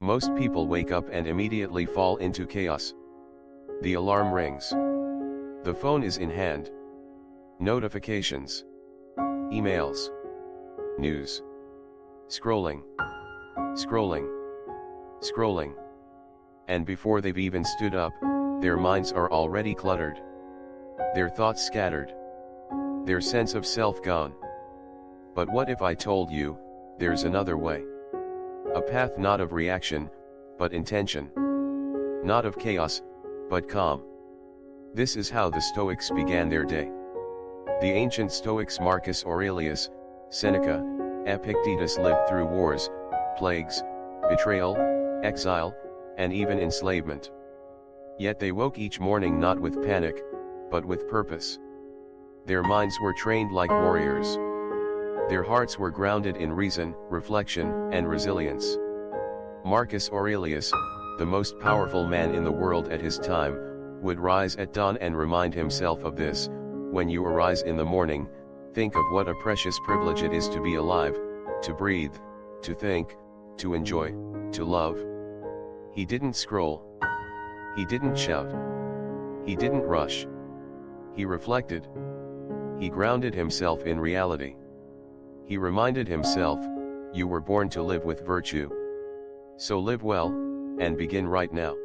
Most people wake up and immediately fall into chaos. The alarm rings. The phone is in hand. Notifications. Emails. News. Scrolling. Scrolling. Scrolling. And before they've even stood up, their minds are already cluttered. Their thoughts scattered. Their sense of self gone. But what if I told you, there's another way? A path not of reaction, but intention. Not of chaos, but calm. This is how the Stoics began their day. The ancient Stoics Marcus Aurelius, Seneca, Epictetus lived through wars, plagues, betrayal, exile, and even enslavement. Yet they woke each morning not with panic, but with purpose. Their minds were trained like warriors. Their hearts were grounded in reason, reflection, and resilience. Marcus Aurelius, the most powerful man in the world at his time, would rise at dawn and remind himself of this: when you arise in the morning, think of what a precious privilege it is to be alive, to breathe, to think, to enjoy, to love. He didn't scroll. He didn't shout. He didn't rush. He reflected. He grounded himself in reality. He reminded himself, you were born to live with virtue. So live well, and begin right now.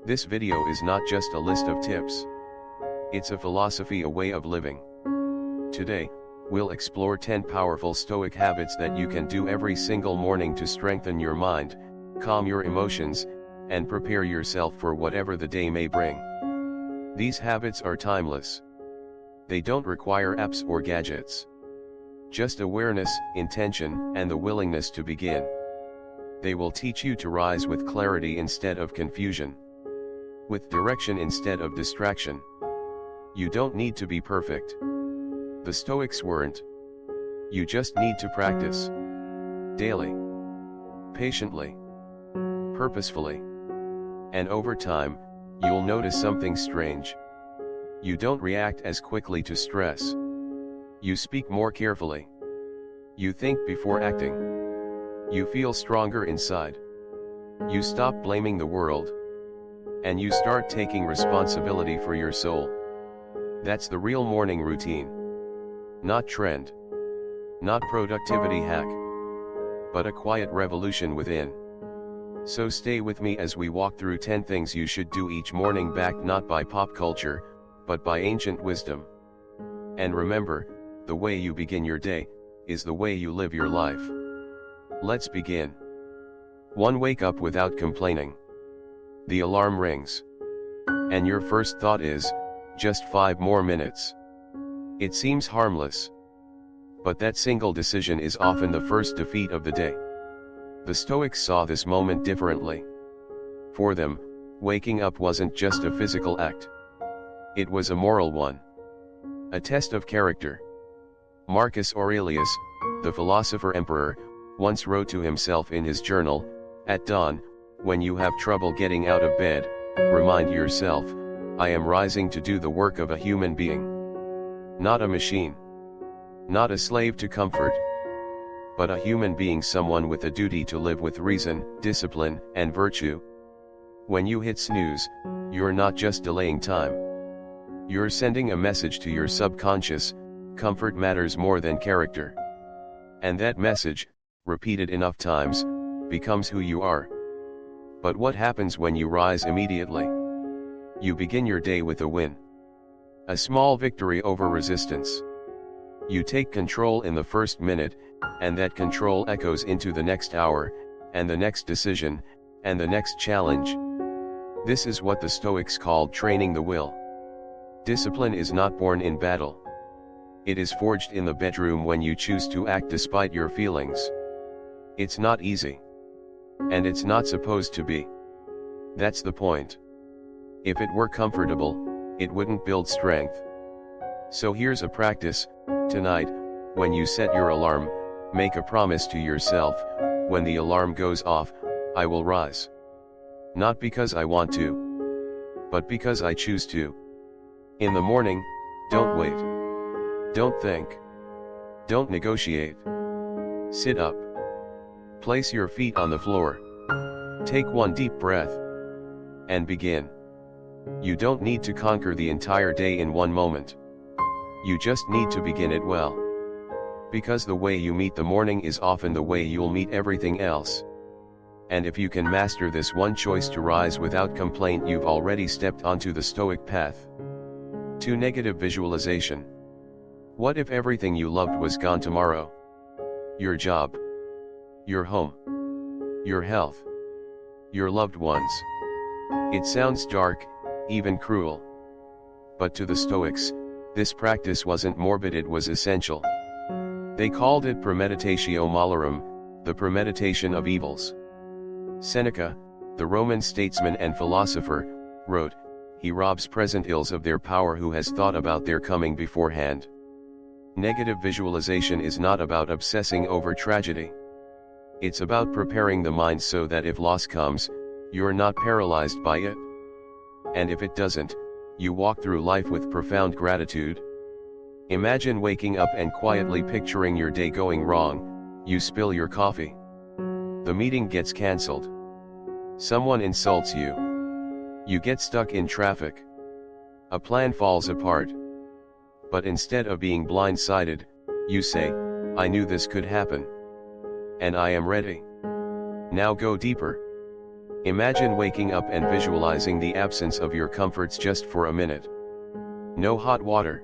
This video is not just a list of tips. It's a philosophy, a way of living. Today, we'll explore 10 powerful Stoic habits that you can do every single morning to strengthen your mind, calm your emotions, and prepare yourself for whatever the day may bring. These habits are timeless. They don't require apps or gadgets. Just awareness, intention, and the willingness to begin. They will teach you to rise with clarity instead of confusion. With direction instead of distraction. You don't need to be perfect. The Stoics weren't. You just need to practice. Daily. Patiently. Purposefully. And over time, you'll notice something strange. You don't react as quickly to stress. You speak more carefully. You think before acting. You feel stronger inside. You stop blaming the world. And you start taking responsibility for your soul. That's the real morning routine. Not trend. Not productivity hack. But a quiet revolution within. So stay with me as we walk through 10 things you should do each morning, backed not by pop culture, but by ancient wisdom. And remember, the way you begin your day is the way you live your life. Let's begin. 1. Wake up without complaining. The alarm rings. And your first thought is, just 5 more minutes. It seems harmless. But that single decision is often the first defeat of the day. The Stoics saw this moment differently. For them, waking up wasn't just a physical act. It was a moral one. A test of character. Marcus Aurelius, the philosopher emperor, once wrote to himself in his journal, "At dawn, when you have trouble getting out of bed, remind yourself, I am rising to do the work of a human being. Not a machine. Not a slave to comfort. But a human being, someone with a duty to live with reason, discipline, and virtue." When you hit snooze, you're not just delaying time. You're sending a message to your subconscious: comfort matters more than character. And that message, repeated enough times, becomes who you are. But what happens when you rise immediately? You begin your day with a win. A small victory over resistance. You take control in the first minute, and that control echoes into the next hour, and the next decision, and the next challenge. This is what the Stoics called training the will. Discipline is not born in battle. It is forged in the bedroom when you choose to act despite your feelings. It's not easy. And it's not supposed to be. That's the point. If it were comfortable, it wouldn't build strength. So here's a practice. Tonight, when you set your alarm, make a promise to yourself: when the alarm goes off, I will rise. Not because I want to, but because I choose to. In the morning, don't wait. Don't think. Don't negotiate. Sit up. Place your feet on the floor. Take one deep breath and begin. You don't need to conquer the entire day in one moment. You just need to begin it well. Because the way you meet the morning is often the way you'll meet everything else. And if you can master this one choice to rise without complaint, you've already stepped onto the Stoic path. 2. Negative visualization. What if everything you loved was gone tomorrow? Your job, your home, your health, your loved ones. It sounds dark, even cruel. But to the Stoics, this practice wasn't morbid, it was essential. They called it premeditatio malorum, the premeditation of evils. Seneca, the Roman statesman and philosopher, wrote, "He robs present ills of their power who has thought about their coming beforehand." Negative visualization is not about obsessing over tragedy. It's about preparing the mind so that if loss comes, you're not paralyzed by it. And if it doesn't, you walk through life with profound gratitude. Imagine waking up and quietly picturing your day going wrong. You spill your coffee. The meeting gets cancelled. Someone insults you. You get stuck in traffic. A plan falls apart. But instead of being blindsided, you say, "I knew this could happen. And I am ready." Now go deeper. Imagine waking up and visualizing the absence of your comforts just for a minute. No hot water.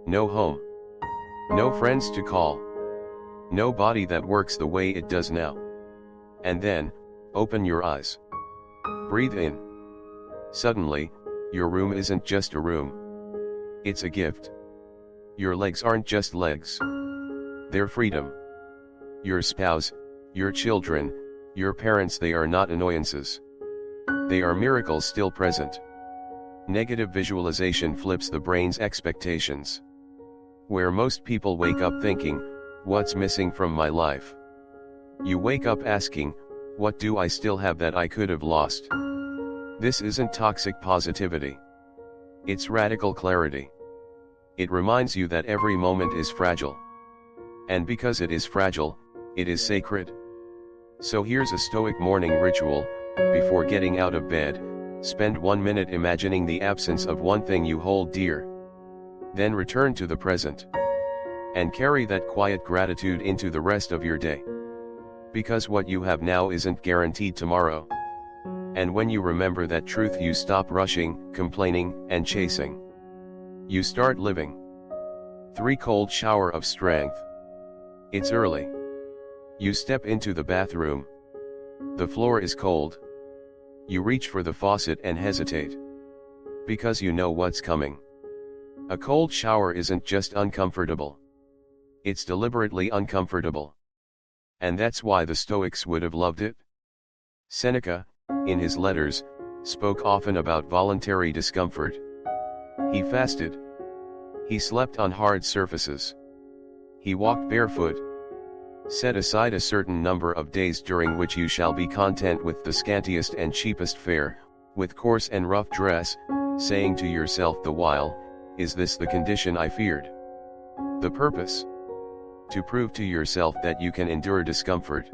No home. No friends to call. No body that works the way it does now. And then, open your eyes. Breathe in. Suddenly, your room isn't just a room. It's a gift. Your legs aren't just legs. They're freedom. Your spouse, your children, your parents, they are not annoyances. They are miracles still present. Negative visualization flips the brain's expectations. Where most people wake up thinking, "What's missing from my life?" You wake up asking, "What do I still have that I could have lost?" This isn't toxic positivity. It's radical clarity. It reminds you that every moment is fragile. And because it is fragile, it is sacred. So here's a Stoic morning ritual. Before getting out of bed, spend 1 minute imagining the absence of one thing you hold dear. Then return to the present. And carry that quiet gratitude into the rest of your day. Because what you have now isn't guaranteed tomorrow. And when you remember that truth, you stop rushing, complaining, and chasing. You start living. 3. Cold shower of strength. It's early. You step into the bathroom. The floor is cold. You reach for the faucet and hesitate. Because you know what's coming. A cold shower isn't just uncomfortable. It's deliberately uncomfortable. And that's why the Stoics would have loved it. Seneca, in his letters, spoke often about voluntary discomfort. He fasted. He slept on hard surfaces. He walked barefoot. Set aside a certain number of days during which you shall be content with the scantiest and cheapest fare, with coarse and rough dress, saying to yourself the while, "Is this the condition I feared?" The purpose? To prove to yourself that you can endure discomfort.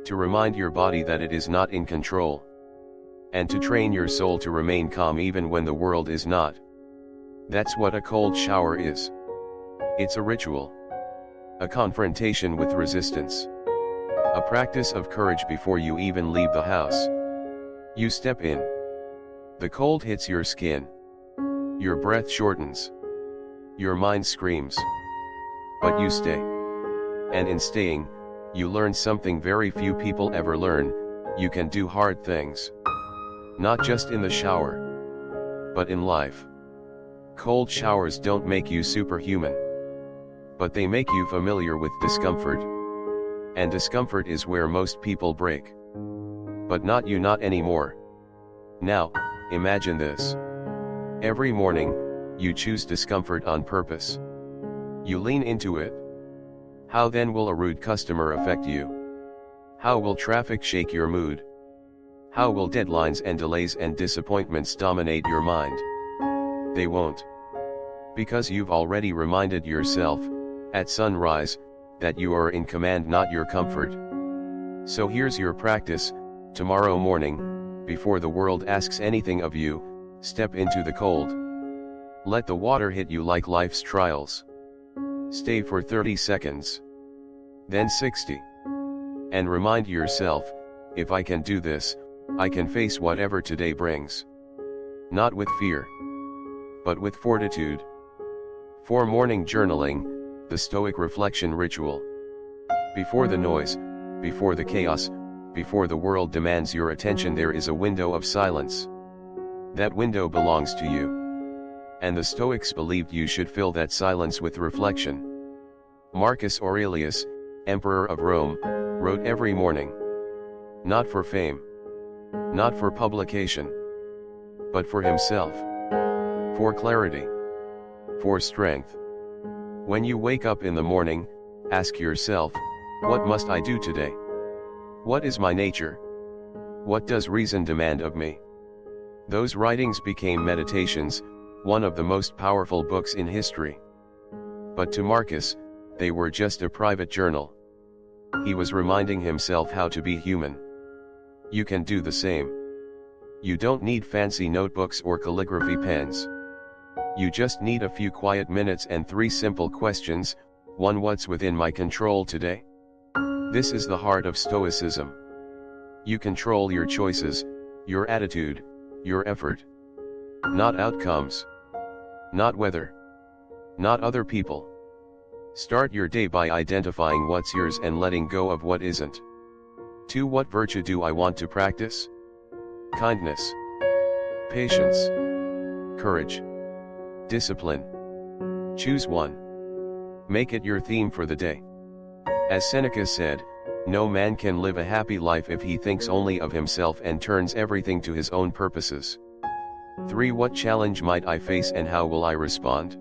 To remind your body that it is not in control. And to train your soul to remain calm even when the world is not. That's what a cold shower is. It's a ritual. A confrontation with resistance. A practice of courage before you even leave the house. You step in. The cold hits your skin. Your breath shortens. Your mind screams. But you stay. And in staying, you learn something very few people ever learn: you can do hard things. Not just in the shower, but in life. Cold showers don't make you superhuman. But they make you familiar with discomfort. And discomfort is where most people break. But not you, not anymore. Now, imagine this. Every morning, you choose discomfort on purpose. You lean into it. How then will a rude customer affect you? How will traffic shake your mood? How will deadlines and delays and disappointments dominate your mind? They won't. Because you've already reminded yourself, at sunrise, that you are in command, not your comfort. So here's your practice: Tomorrow morning, before the world asks anything of you, step into the cold. Let the water hit you like life's trials. Stay for 30 seconds. Then 60. And remind yourself, if I can do this, I can face whatever today brings. Not with fear, but with fortitude. For morning journaling, the Stoic reflection ritual. Before the noise, before the chaos, before the world demands your attention, there is a window of silence. That window belongs to you. And the Stoics believed you should fill that silence with reflection. Marcus Aurelius, Emperor of Rome, wrote every morning. Not for fame, not for publication, but for himself. For clarity, for strength. When you wake up in the morning, ask yourself, what must I do today? What is my nature? What does reason demand of me? Those writings became meditations, one of the most powerful books in history. But to Marcus, they were just a private journal. He was reminding himself how to be human. You can do the same. You don't need fancy notebooks or calligraphy pens. You just need a few quiet minutes and 3 simple questions. 1. What's within my control today? This is the heart of Stoicism. You control your choices, your attitude, your effort. Not outcomes. Not weather. Not other people. Start your day by identifying what's yours and letting go of what isn't. 2. What virtue do I want to practice? Kindness, patience, courage, discipline. Choose one. Make it your theme for the day. As Seneca said, no man can live a happy life if he thinks only of himself and turns everything to his own purposes. 3. What challenge might I face and how will I respond?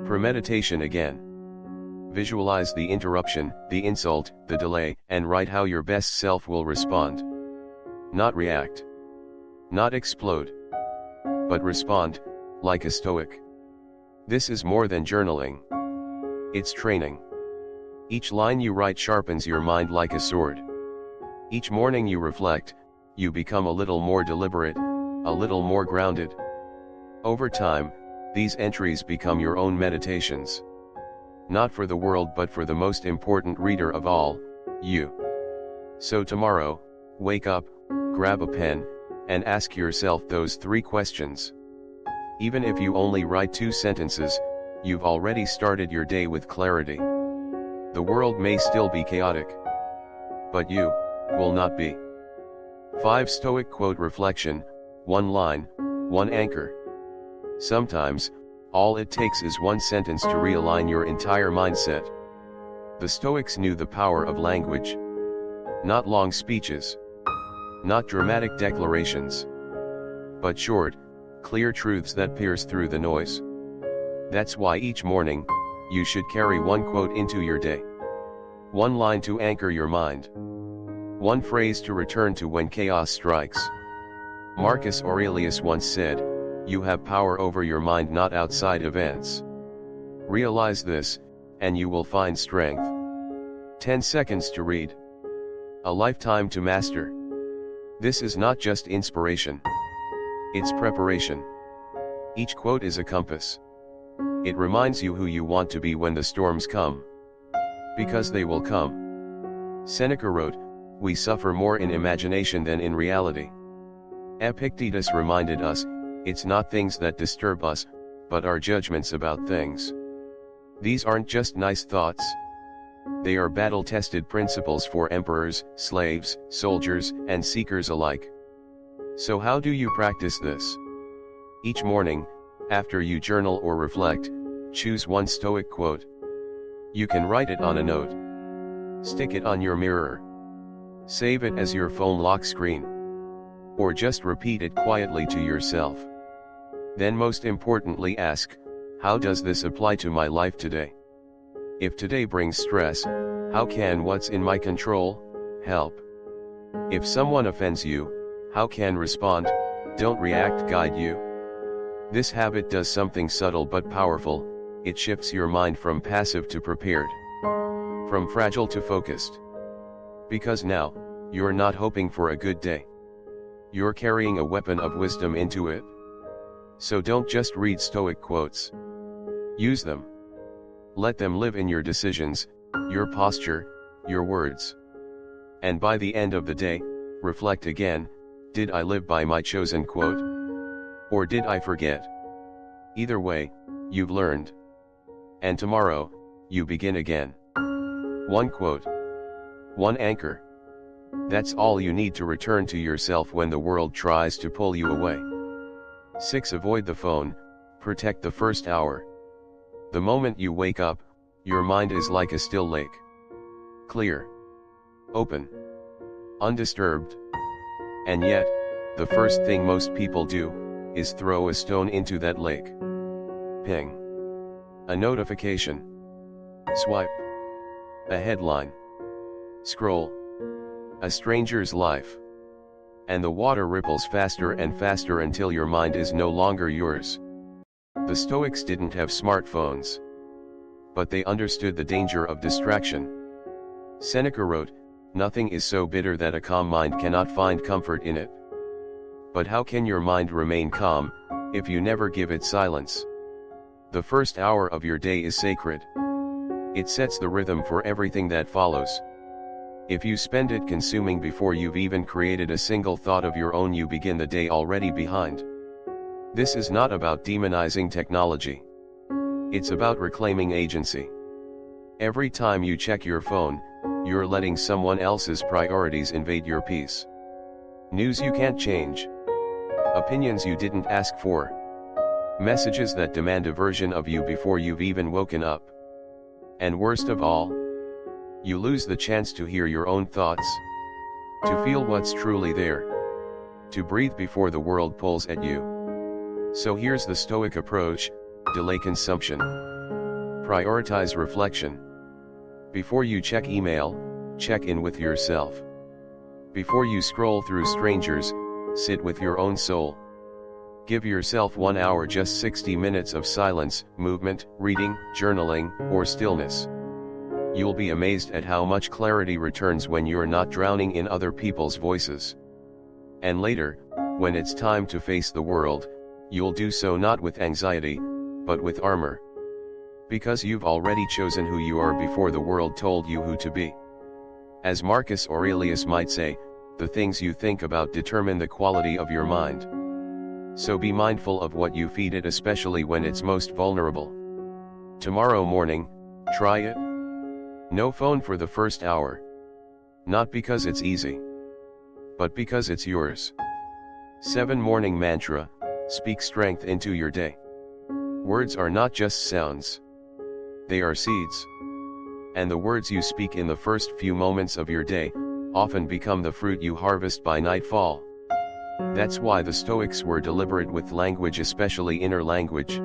Premeditation again. Visualize the interruption, the insult, the delay, and write how your best self will respond. Not react. Not explode. But respond, like a Stoic. This is more than journaling. It's training. Each line you write sharpens your mind like a sword. Each morning you reflect, you become a little more deliberate, a little more grounded. Over time, these entries become your own meditations. Not for the world but for the most important reader of all, you. So tomorrow, wake up, grab a pen, and ask yourself those 3 questions. Even if you only write 2 sentences, you've already started your day with clarity. The world may still be chaotic, but you will not be. 5. Stoic quote reflection, 1 line, 1 anchor. Sometimes, all it takes is 1 sentence to realign your entire mindset. The Stoics knew the power of language. Not long speeches. Not dramatic declarations. But short, clear truths that pierce through the noise. That's why each morning, you should carry 1 quote into your day. 1 line to anchor your mind. 1 phrase to return to when chaos strikes. Marcus Aurelius once said, "You have power over your mind, not outside events." Realize this, and you will find strength. 10 seconds to read. A lifetime to master. This is not just inspiration. It's preparation. Each quote is a compass. It reminds you who you want to be when the storms come. Because they will come. Seneca wrote, "We suffer more in imagination than in reality." Epictetus reminded us, it's not things that disturb us, but our judgments about things. These aren't just nice thoughts. They are battle-tested principles for emperors, slaves, soldiers, and seekers alike. So how do you practice this? Each morning, after you journal or reflect, choose 1 Stoic quote. You can write it on a note. Stick it on your mirror. Save it as your phone lock screen. Or just repeat it quietly to yourself. Then most importantly ask, how does this apply to my life today? If today brings stress, how can what's in my control help? If someone offends you, how can respond, don't react, guide you? This habit does something subtle but powerful. It shifts your mind from passive to prepared. From fragile to focused. Because now, You're not hoping for a good day. You're carrying a weapon of wisdom into it. So don't just read Stoic quotes. Use them. Let them live in your decisions, your posture, your words. And by the end of the day, reflect again, did I live by my chosen quote? Or did I forget? Either way, you've learned. And tomorrow, you begin again. One quote. One anchor. That's all you need to return to yourself when the world tries to pull you away. 6. Avoid the phone, protect the first hour. The moment you wake up, your mind is like a still lake. Clear. Open. Undisturbed. And yet, the first thing most people do, is throw a stone into that lake. Ping. A notification. Swipe. A headline. Scroll. A stranger's life. And the water ripples faster and faster until your mind is no longer yours. The Stoics didn't have smartphones. But they understood the danger of distraction. Seneca wrote, "Nothing is so bitter that a calm mind cannot find comfort in it." But how can your mind remain calm, if you never give it silence? The first hour of your day is sacred. It sets the rhythm for everything that follows. If you spend it consuming before you've even created a single thought of your own, you begin the day already behind. This is not about demonizing technology. It's about reclaiming agency. Every time you check your phone, you're letting someone else's priorities invade your peace. News you can't change. Opinions you didn't ask for. Messages that demand a version of you before you've even woken up. And worst of all, you lose the chance to hear your own thoughts, to feel what's truly there, to breathe before the world pulls at you. So here's the Stoic approach: delay consumption. Prioritize reflection. Before you check email, check in with yourself. Before you scroll through strangers, sit with your own soul. Give yourself 1 hour, just 60 minutes of silence, movement, reading, journaling, or stillness. You'll be amazed at how much clarity returns when you're not drowning in other people's voices. And later, when it's time to face the world, you'll do so not with anxiety, but with armor. Because you've already chosen who you are before the world told you who to be. As Marcus Aurelius might say, the things you think about determine the quality of your mind. So be mindful of what you feed it, especially when it's most vulnerable. Tomorrow morning, try it. No phone for the first hour. Not because it's easy, but because it's yours. 7. Morning mantra: speak strength into your day. Words are not just sounds. They are seeds. And the words you speak in the first few moments of your day, often become the fruit you harvest by nightfall. That's why the Stoics were deliberate with language, especially inner language.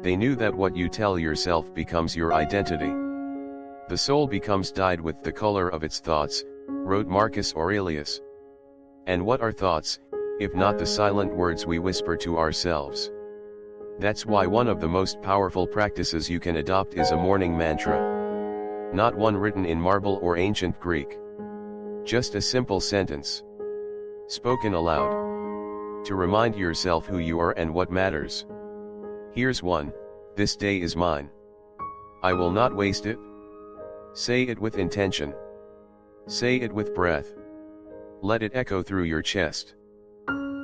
They knew that what you tell yourself becomes your identity. The soul becomes dyed with the color of its thoughts, wrote Marcus Aurelius. And what are thoughts, if not the silent words we whisper to ourselves? That's why one of the most powerful practices you can adopt is a morning mantra. Not one written in marble or ancient Greek. Just a simple sentence, spoken aloud, to remind yourself who you are and what matters. Here's one: this day is mine. I will not waste it. Say it with intention. Say it with breath. Let it echo through your chest.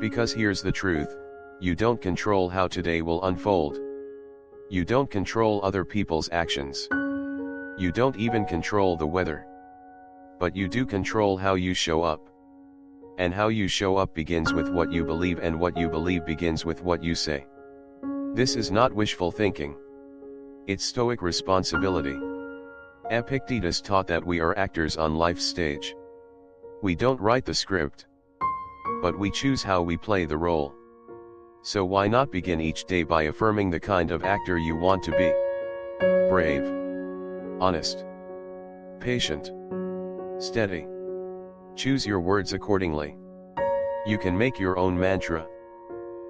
Because here's the truth: you don't control how today will unfold. You don't control other people's actions. You don't even control the weather. But you do control how you show up. And how you show up begins with what you believe, and what you believe begins with what you say. This is not wishful thinking. It's Stoic responsibility. Epictetus taught that we are actors on life's stage. We don't write the script, but we choose how we play the role. So why not begin each day by affirming the kind of actor you want to be? Brave, honest, patient, steady. Choose your words accordingly. You can make your own mantra.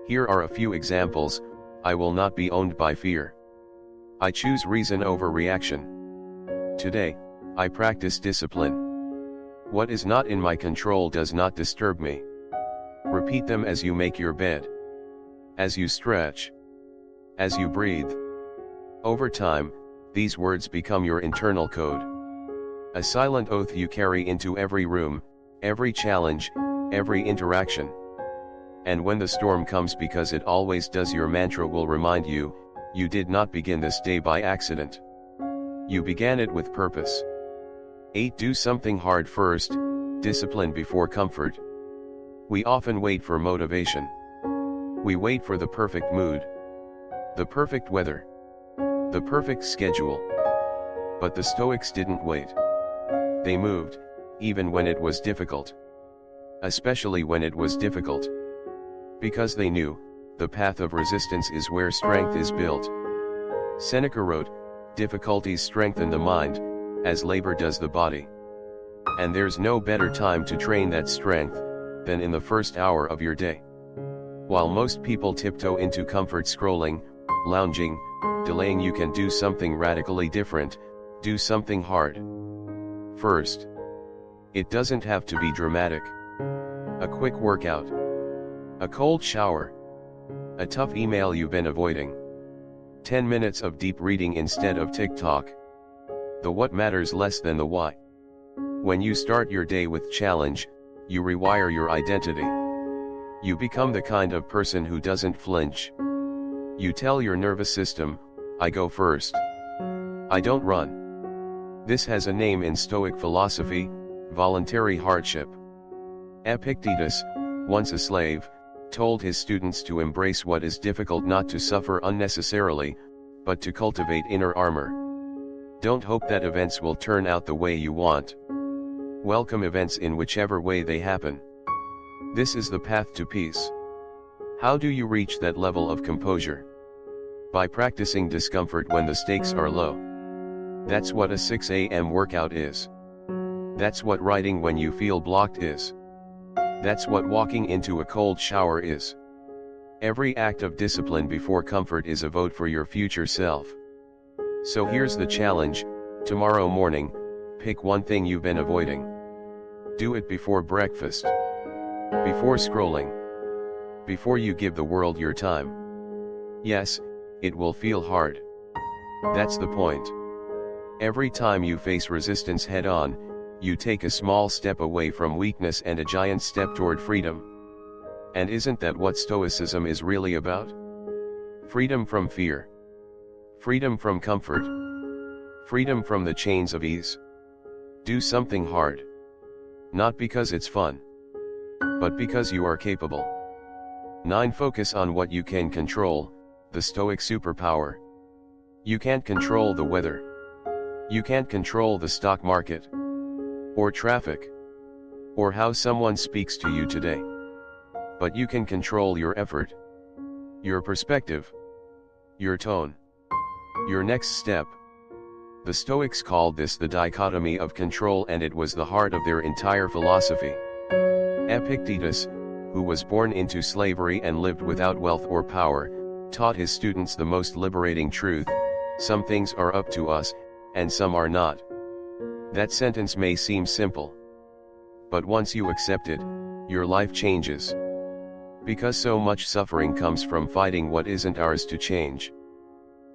Here are a few examples: I will not be owned by fear. I choose reason over reaction. Today, I practice discipline. What is not in my control does not disturb me. Repeat them as you make your bed, as you stretch, as you breathe. Over time, these words become your internal code. A silent oath you carry into every room, every challenge, every interaction. And when the storm comes, because it always does, your mantra will remind you, you did not begin this day by accident. You began it with purpose. 8. Do something hard first, discipline before comfort. We often wait for motivation. We wait for the perfect mood, the perfect weather, the perfect schedule. But the Stoics didn't wait. They moved, even when it was difficult. Especially when it was difficult. Because they knew, the path of resistance is where strength is built. Seneca wrote, difficulties strengthen the mind, as labor does the body. And there's no better time to train that strength, than in the first hour of your day. While most people tiptoe into comfort scrolling, lounging, delaying, you can do something radically different. Do something hard first. It doesn't have to be dramatic. A quick workout, a cold shower, a tough email you've been avoiding, 10 minutes of deep reading instead of TikTok. The what matters less than the why. When you start your day with challenge, you rewire your identity. You become the kind of person who doesn't flinch. You tell your nervous system, I go first. I don't run. This has a name in Stoic philosophy, voluntary hardship. Epictetus, once a slave, told his students to embrace what is difficult, not to suffer unnecessarily, but to cultivate inner armor. Don't hope that events will turn out the way you want. Welcome events in whichever way they happen. This is the path to peace. How do you reach that level of composure? By practicing discomfort when the stakes are low. That's what a 6 a.m. workout is. That's what writing when you feel blocked is. That's what walking into a cold shower is. Every act of discipline before comfort is a vote for your future self. So here's the challenge: tomorrow morning, pick one thing you've been avoiding. Do it before breakfast. Before scrolling. Before you give the world your time. Yes, it will feel hard. That's the point. Every time you face resistance head on, you take a small step away from weakness and a giant step toward freedom. And isn't that what Stoicism is really about? Freedom from fear. Freedom from comfort. Freedom from the chains of ease. Do something hard. Not because it's fun, but because you are capable. 9. Focus on what you can control, the Stoic superpower. You can't control the weather. You can't control the stock market, or traffic, or how someone speaks to you today. But you can control your effort, your perspective, your tone, your next step. The Stoics called this the dichotomy of control, and it was the heart of their entire philosophy. Epictetus, who was born into slavery and lived without wealth or power, taught his students the most liberating truth: some things are up to us, and some are not. That sentence may seem simple, but once you accept it, your life changes. Because so much suffering comes from fighting what isn't ours to change.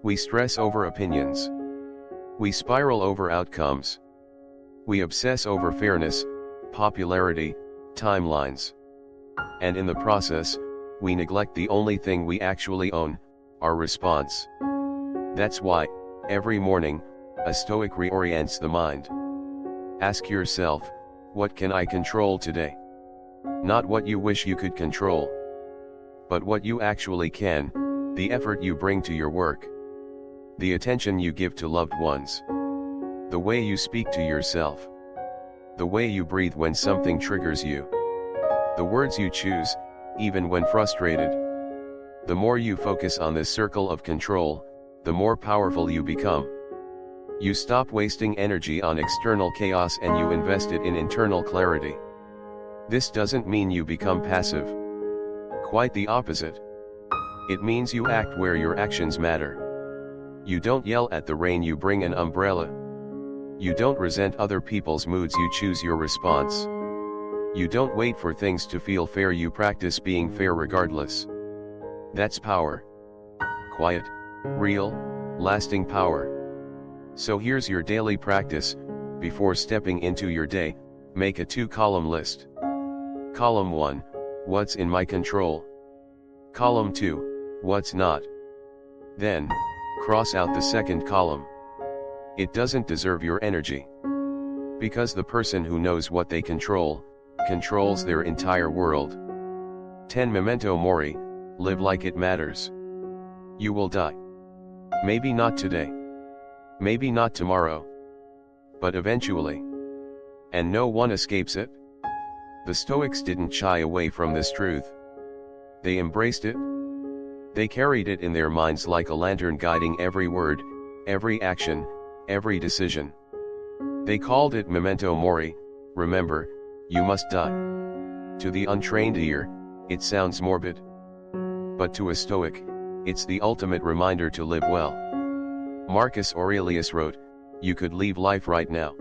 We stress over opinions. We spiral over outcomes. We obsess over fairness, popularity, timelines. And in the process, we neglect the only thing we actually own: our response. That's why, every morning, a Stoic reorients the mind. Ask yourself, what can I control today? Not what you wish you could control, but what you actually can: the effort you bring to your work, the attention you give to loved ones, the way you speak to yourself, the way you breathe when something triggers you, the words you choose, even when frustrated. The more you focus on this circle of control, the more powerful you become. You stop wasting energy on external chaos and you invest it in internal clarity. This doesn't mean you become passive. Quite the opposite. It means you act where your actions matter. You don't yell at the rain, you bring an umbrella. You don't resent other people's moods, you choose your response. You don't wait for things to feel fair, you practice being fair regardless. That's power. Quiet, real, lasting power. So here's your daily practice. Before stepping into your day, make a 2-column list. Column 1, what's in my control? Column 2, what's not? Then, cross out the second column. It doesn't deserve your energy. Because the person who knows what they controls their entire world. 10 Memento Mori, live like it matters. You will die. Maybe not today. Maybe not tomorrow. But eventually. And no one escapes it. The Stoics didn't shy away from this truth. They embraced it. They carried it in their minds like a lantern, guiding every word, every action, every decision. They called it Memento Mori, remember, you must die. To the untrained ear, it sounds morbid. But to a Stoic, it's the ultimate reminder to live well. Marcus Aurelius wrote, you could leave life right now.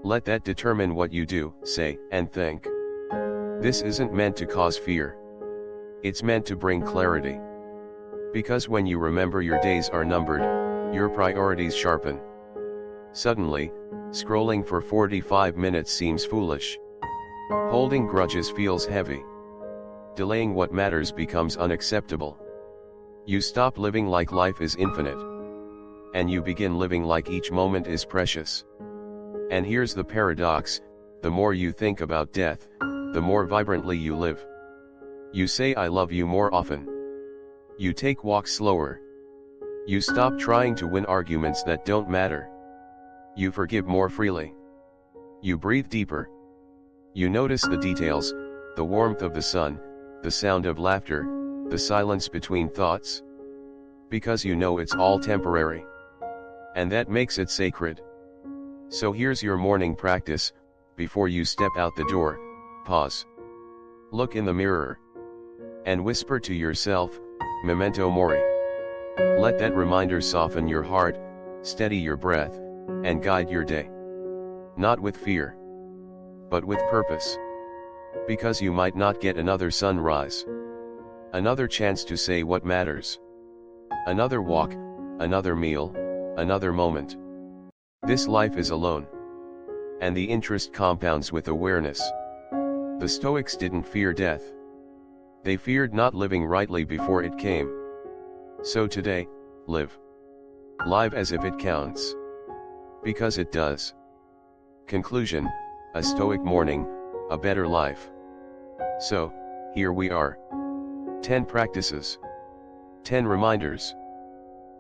Let that determine what you do, say, and think. This isn't meant to cause fear. It's meant to bring clarity. Because when you remember your days are numbered, your priorities sharpen. Suddenly, scrolling for 45 minutes seems foolish. Holding grudges feels heavy. Delaying what matters becomes unacceptable. You stop living like life is infinite. And you begin living like each moment is precious. And here's the paradox, the more you think about death, the more vibrantly you live. You say I love you more often. You take walks slower. You stop trying to win arguments that don't matter. You forgive more freely. You breathe deeper. You notice the details, the warmth of the sun, the sound of laughter, the silence between thoughts. Because you know it's all temporary. And that makes it sacred. So here's your morning practice. Before you step out the door, pause. Look in the mirror. And whisper to yourself, Memento Mori. Let that reminder soften your heart, steady your breath, and guide your day. Not with fear, but with purpose. Because you might not get another sunrise. Another chance to say what matters. Another walk, another meal, another moment. This life is alone. And the interest compounds with awareness. The Stoics didn't fear death. They feared not living rightly before it came. So today, live. Live as if it counts. Because it does. Conclusion, a Stoic morning, a better life. So, here we are. 10 practices. 10 reminders.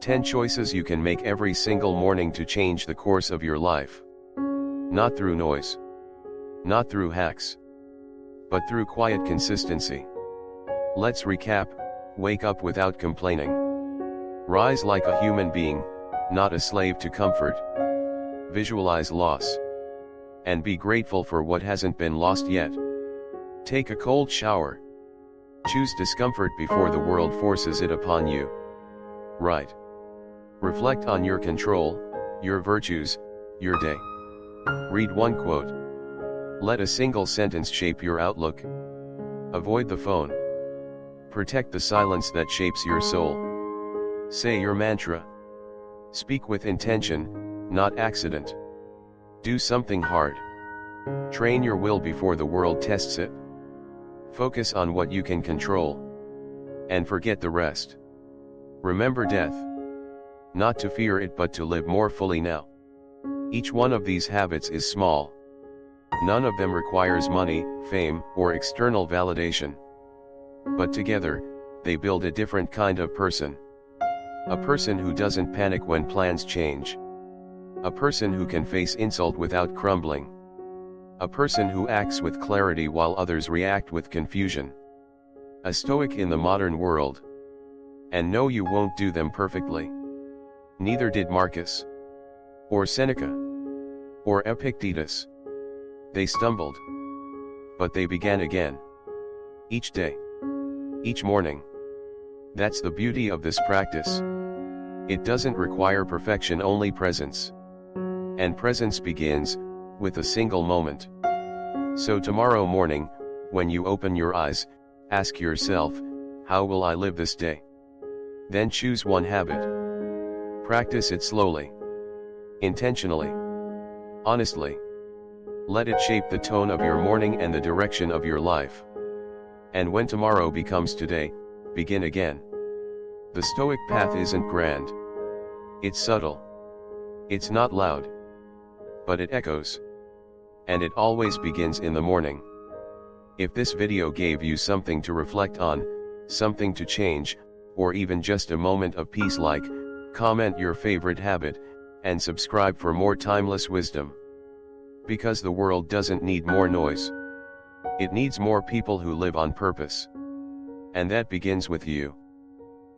10 choices you can make every single morning to change the course of your life. Not through noise. Not through hacks. But through quiet consistency. Let's recap. Wake up without complaining. Rise like a human being, not a slave to comfort. Visualize loss. And be grateful for what hasn't been lost yet. Take a cold shower. Choose discomfort before the world forces it upon you. Write. Reflect on your control, your virtues, your day. Read one quote. Let a single sentence shape your outlook. Avoid the phone. Protect the silence that shapes your soul. Say your mantra. Speak with intention, not accident. Do something hard. Train your will before the world tests it. Focus on what you can control. And forget the rest. Remember death. Not to fear it but to live more fully now. Each one of these habits is small. None of them requires money, fame, or external validation. But together, they build a different kind of person. A person who doesn't panic when plans change. A person who can face insult without crumbling. A person who acts with clarity while others react with confusion. A Stoic in the modern world. And no, you won't do them perfectly. Neither did Marcus. Or Seneca. Or Epictetus. They stumbled. But they began again. Each day. Each morning. That's the beauty of this practice. It doesn't require perfection, only presence. And presence begins with a single moment. So tomorrow morning, when you open your eyes, ask yourself, how will I live this day? Then choose one habit. Practice it slowly, intentionally, honestly. Let it shape the tone of your morning and the direction of your life. And when tomorrow becomes today, begin again. The Stoic path isn't grand. It's subtle. It's not loud. But it echoes. And it always begins in the morning. If this video gave you something to reflect on, something to change, or even just a moment of peace, comment your favorite habit, and subscribe for more timeless wisdom. Because the world doesn't need more noise. It needs more people who live on purpose. And that begins with you.